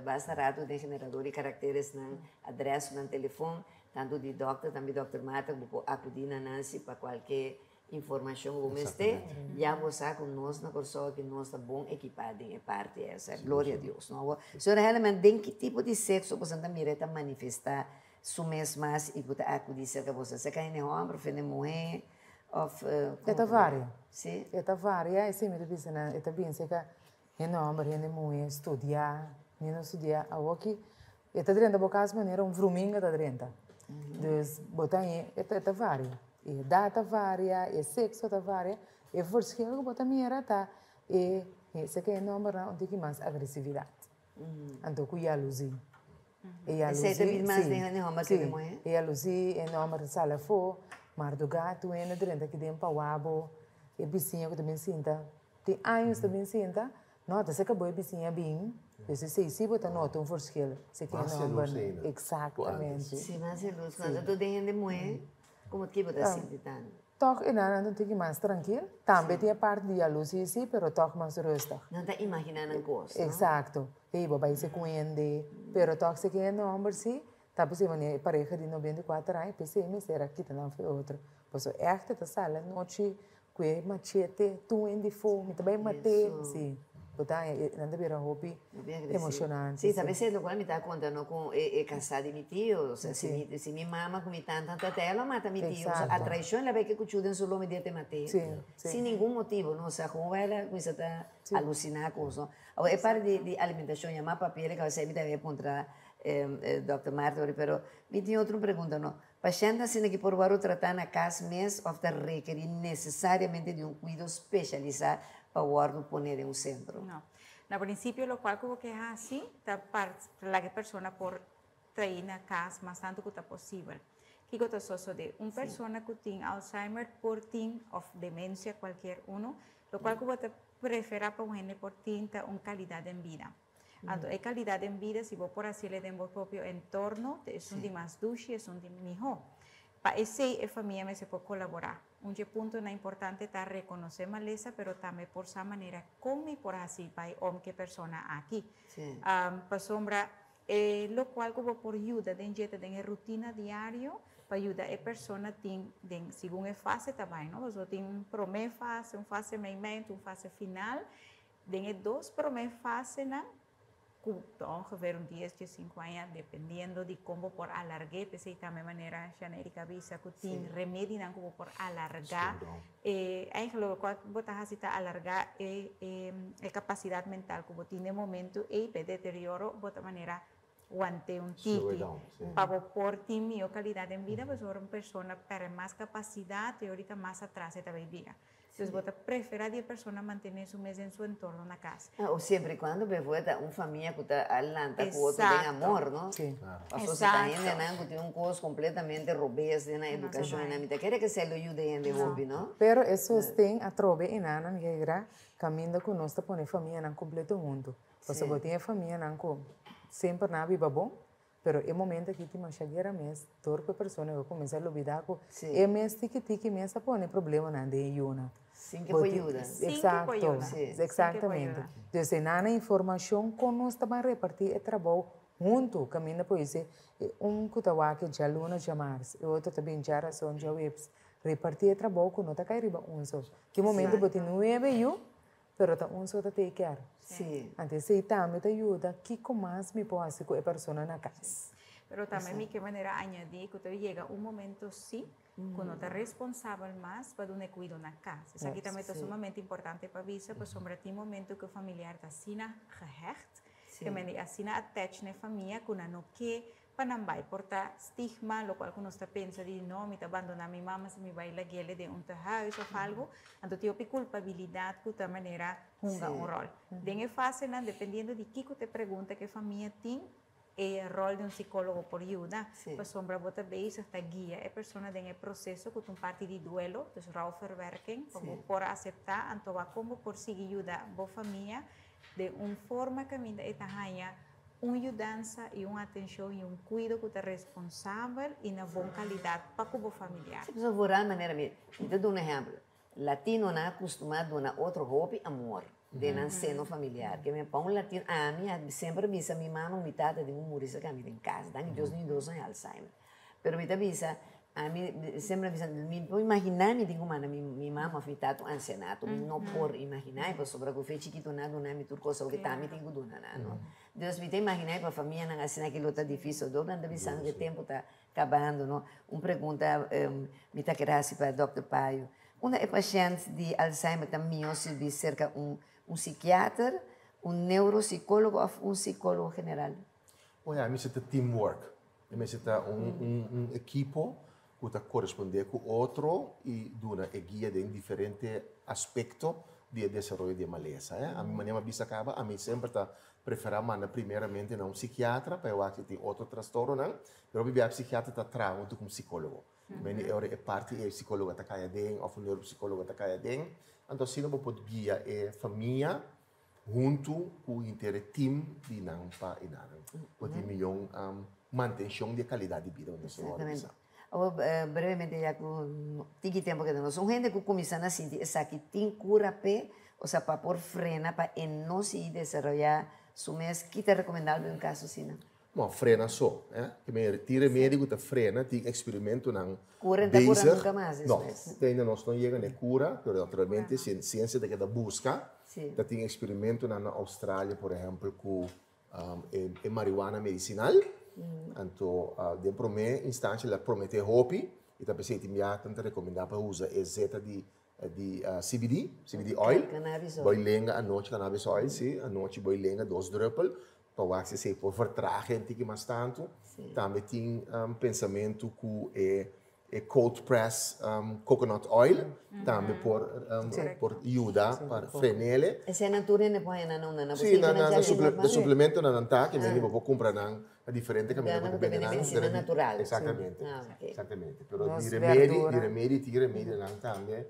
basta rato de generador de caracteres na adresse, no telefone, tanto de doctor, também Dr. Mata, vou acudir na Nancy para qualquer informação como este, já você conosco na corso que nós estamos bom equipados em parte essa, glória a Deus. Não? Senhora, realmente, em que tipo de sexo você está mirando manifestar su mês mais e você acudir que você quer em homem, ou mulher, ou... Eta varia. Sim? Eta varia, e se me dice na, eta bem se que em homem, em mulher, estudar, não estudar, a aqui, eta drenta bocas maneira vrominga da drenta. Dus, botar em, eta varia. E data varia, e sexo varia, e verschil que bota mira tá e se que não bara onde que mais agressividade. Então que ia luzi. E a luzi. Esse mais nem homem que mulher. E a luzi e não bara sala fo, mar do gato e na drenta que dem pauabo, e bicinha que também sinta. Tem anos também sinta. Nota se que boa bicinha bem. Esse se bota nota verschil. Se que não bara. Exatamente. Sim, mas é luz, quando tu tem de mulher. Como que você está sentindo? Toch, e não tem que mais tranquilo. Também tem a parte de luz e sim, pero toch mais rustig. Não está imaginando a coisa. Exato. E vai se cuende, pero toch se que não homem sim, tá por cima de pareja de 94 anos, pensei me será que tá não foi outro. Pois é, echt tá sala noite, que machete, tu em fome, também mate, sim. Portanto, não deve hobby emocionante. Sim, talvez é o qual me está contando com casar de meu tio, se minha mama com tanta tela mata meu tio, a traição ela vai que cuidar só me de te matar, sem nenhum motivo, não sei como ela começa a alucinar com isso. É parte de alimentação, é mais papel que você me deve encontrar, Dr. Marta, pero me tem outra pergunta, não? Paciente assim que por favor tratar na casa mês ou requerir necessariamente de cuidado especializado para o órgão poner em centro. No. No principio, lo cual como que es así, para la persona por traer na casa más tanto que posible. Que es eso de una persona que tiene Alzheimer por tiene o demencia cualquier uno, lo cual como te prefiere para un por tiene una calidad de vida. Entonces, calidad de vida, si vos por así le den vos propio entorno, es un de más dulce, es un de mejor. Para ese familia se puede colaborar. Un punto importante es reconocer maleza, pero también por esa manera, como por así, para hombre persona aquí. Para sombra, lo cual como por ayuda de la rutina diario, para ayudar a persona según la fase también, ¿no? Você tem primeira fase, uma fase meio, uma fase final, tem duas primeiras fases, né? Ongeveer 10 de 5 anos, dependendo de como por alargar, pensei também maneira genérica visa que tem remédio não como por alargar, eigenlijk quando botar assim alargar a capacidade mental que tem no momento e deterioro botar maneira aguante tique para por ti minha qualidade de vida, mas uma pessoa para mais capacidade e ahorita mais atrás também diga. Entonces, você prefere a pessoa manter su mês em seu entorno na casa. Ou sempre quando você uma família que está alanta, com outro tem amor, não? Sim. A sociedade ainda tem um curso completamente robusto na educação, na vida. Quer que se lo ajude a hobby, não? Pero isso tem a trobe e nana que era caminho com nós para a família não completo mundo. Você botar a família não com sempre na viva bom. Pero é momento que tem uma chagueira mês, torpe pessoa que começa a olvidar que é mês que mês põe problema na de yuna. Sim que ajuda. Exato, exatamente. Então, na informação, com nós também repartir o trabalho junto, caminho por isso, que está aqui já luna já março, e outro também já razão já webs, repartir o trabalho com nós está aí riba só. Que momento botar 9 eu, pero tá só tá take care. Sim. Antes se também te ajuda, que como mais me pode fazer com a pessoa na casa. Pero também de que maneira añadir que te llega momento sim, quando está responsável mais para dar cuidado na casa. Isso aqui também é sumamente importante para avisar, porque sobre tem momento que o familiar está assim gehecht, que me assim attach na família, que não quer para não vai portar estigma, lo qual nós está pensa de não, me abandonar minha mama se me vai lá guele de huis ou algo, então tem a culpabilidade que de maneira junga rol. Den é fácil, dependendo de que te pergunta que a família tem, o rol de psicólogo por ajuda, para sombra bota base hasta guia a pessoa em processo que parte de duelo, então rouwverwerking, para aceitar, então como por seguir ajuda a família de uma forma que me dá uma ajudança e uma atenção e cuidado que é responsável e na boa qualidade para o familiar. Se você for a maneira mesmo, eu dou exemplo. Latino não é acostumado a outro hobby, amor. De não ser no familiar. Que me põe latino, mim sempre avisa minha mãe, minha tata de humorista que a mim em casa, dan Deus nem dois em Alzheimer. Pero me avisa, a mim sempre avisa, me pode imaginar me digo mana, minha mãe foi tato ancianato, não por imaginar, para sobre o feito chiquito nada, não me turco só que tá me tenho dona, não. Deus me tem imaginar para a família não assim aquilo tá difícil, do não avisando que o tempo tá acabando, não. Pergunta me tá querendo para Dr. Paio. Uma paciente de Alzheimer também se cerca um psiquiatra, um neuropsicólogo ou um psicólogo geral? Olha, a mim é teamwork. A mim é equipo que está corresponder com outro e duna guia de diferente aspecto de desenvolvimento de maleza. A minha maneira de acaba, a mim sempre está preferir mandar primeiramente a um psiquiatra para eu acho que tem outro transtorno, não? Mas o psiquiatra está trabalhando com um psicólogo. Mas é parte do psicólogo está caia dentro, ou o neuropsicólogo está caia dentro. Então, se não pode guiar a família junto com o time de não para e nada. Pode melhor manutenção de qualidade de vida. Exatamente. Brevemente, já com tem tempo que nós somos gente que começa a sentir essa que tem cura pé, ou seja, para por frena para não se desenvolver su mês, que te recomendável um caso assim? Bom, frena só, que me tira médico da frena, tem experimento não. Cura nunca mais, não, ainda nós não chega na cura, mas naturalmente ciência da busca, tem experimento na Austrália, por exemplo, com marihuana medicinal, então de primeira instância ela promete hopi, e também se imediatamente recomendar para usar exeta de CBD oil, boi lenga a noite cannabis oil, sim, a noite boi lenga 2 druppel. Para que se por vertragen que mais tanto, também tem pensamento que é cold press coconut oil, também por ajuda para frenar. Essa é natureza não põe na sim, na suplemento na nanta que mesmo vou comprar na diferente caminho para medicina natural. Exatamente, exatamente. Pero di remédio não também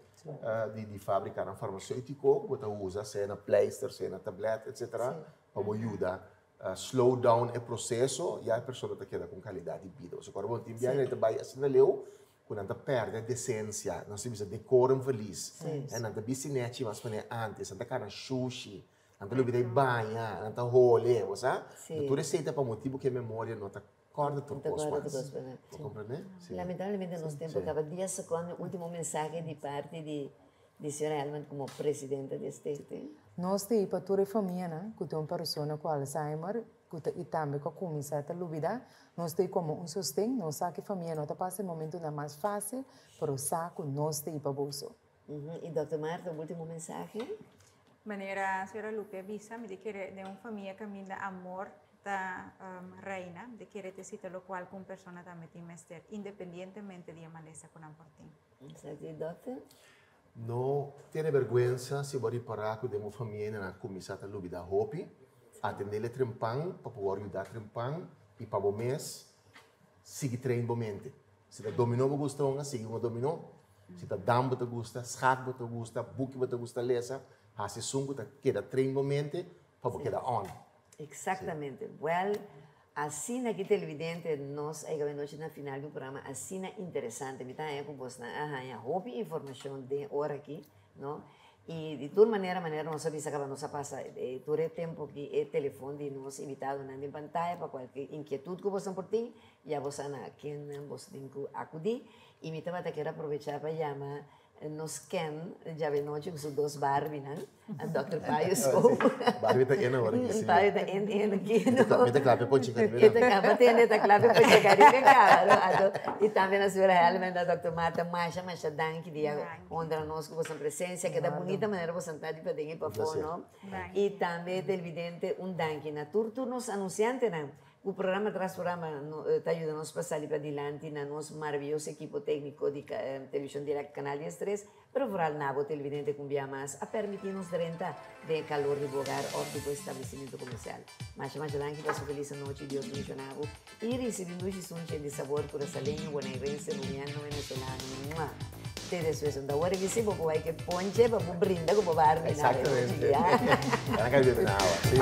de fábrica farmacêutico, que usa se na pleister, se na tableta, etc. para ajudar slow down o processo e a pessoa está queda com qualidade de vida. Se agora tem bem, ele vai assim leu, quando anda perde a decência, não se visa decorum feliz. Não está bicinete, mas para antes, anda cara sushi, anda lubida banha, anda rolê, você? Tudo receita para motivo que a memória não está corda tudo mais. Compreende? Lamentavelmente nós temos cada dia segundo o último mensagem de parte de senhora Elman como presidenta do estado. Nós temos para toda a família, que tem uma pessoa com Alzheimer, e também com a comissão de lubida, nós temos como sustento, nós sabemos que a família não está passando momento mais fácil, mas sabe que nós temos para bolso. E Dr. Marta, o último mensagem? Maneira, a senhora Lupe avisa, me de que de uma família que me dá amor da reina, de que te cita lo qual com pessoa também tem mestre, independentemente de maleza com a portinho. Certo, doutor? Não tem vergonha se você parar com uma família na comissão de lubida hopi, atender o trempang, para poder ajudar o trempang, e para o mês, seguir treinamento. Se a dominó você gosta, siga uma dominó. Se a dama você gosta, schak você gosta, book você gosta lesa, assim sungo você queda treinamento, para você queda on. Exatamente. Well, assim aqui televidente, nós aí noite na final do programa, assim interessante, me tá aí com você na hopi informação de hora aqui, ¿no? Y de toda manera nos avisa que nos pasa todo el tiempo que el teléfono de nos invitado en pantalla para cualquier inquietud que vos por ti, ya vos a quien vos tienen que acudir. Y mi tema te quiero aprovechar para llamar nos ken ya ve noche con sus dos Barbie, ¿no? Al Dr. Payo Scope. Barbie está llena, Barbie. Barbie está llena. Mete clave por chica. Mete clave por chica. Claro. E também a senhora realmente a Dr. Marta Masha dank dia onde nós com vossa presença que da bonita maneira você está de pedir para fora, e também televidente dank na turnos anunciante, né? O programa tras programa está ajudando a passar para adiante na nosso maravilhoso equipo técnico de televisão direct Canal 3, pero por nabo televidente cumbia mais a permitir-nos renta de calor de bogar óptico estabelecimento comercial. Mas danke para sua feliz noite Deus mencionado e recebendo um de sabor curaçaleño, bonaerense, rumiano, venezolano. Te deseo da hora que se può que ponche para brindar como Barbie. Exactamente. Ahora que viene nada, sí.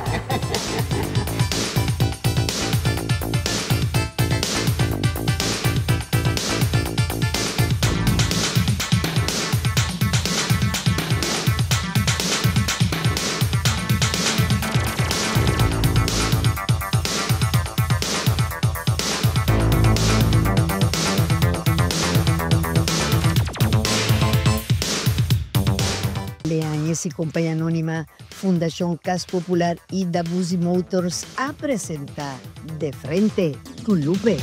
Leáñez y Compañía Anónima, Fundación Cas Popular y Dabusi Motors a presentar De Frente con Lupe.